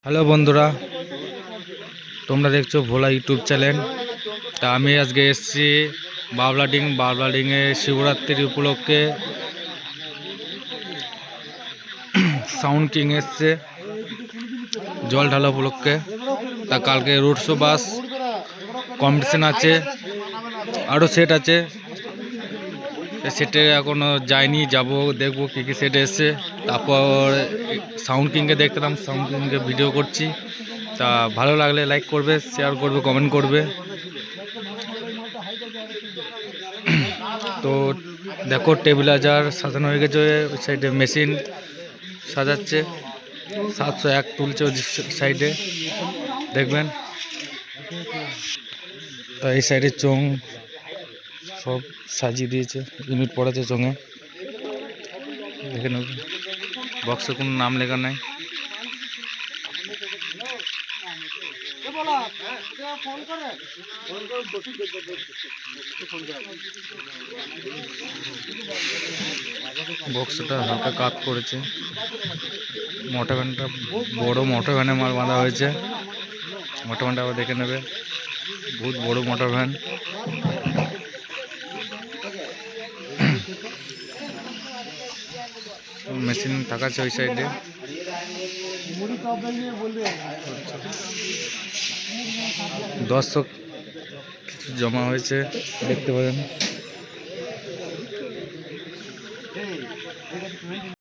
Hello বন্ধুরা, তোমরা দেখছো ভোলা ইউটিউব চ্যানেল। তা আমি আজকে এসেছি বাবলাডিংয়ে শিবরাত্রির উপলক্ষে সাউন্ড কিং এসছে জল ঢালা উপলক্ষে। তা কালকে রোড শো বাস কম্পিটিশন আছে, আরও সেট আছে। সেটে এখনো যাইনি, যাব দেখবো কী কী সেট এসছে। তারপর সাউন্ড কিংকে দেখলাম, সাউন্ড কিংকে ভিডিও করছি। তা ভালো লাগলে লাইক করবে, শেয়ার করবে, কমেন্ট করবে। তো দেখো টেবিলাইজার সাজানো হয়ে গেছে, ওই সাইডে মেশিন সাজাচ্ছে, 701 তুলছে ওই সাইডে, দেখবেন। তা এই সাইডে চোং সব সাজিয়ে দিয়েছে, ইউনিট পড়েছে চোঙে, দেখে নেব। বক্সে কোনো নাম লেখা নাই। বক্সটা হালকা কাত করেছে। মোটর ভ্যানটা বড়, মোটর ভ্যানে মাল বাঁধা হয়েছে। মোটর ভ্যানটা আবার দেখে নেবে, বহুত বড় মোটর ভ্যান। মেশিন থাকাছে ওই সাইডে। দর্শক জমা হয়েছে, দেখতে পারেন।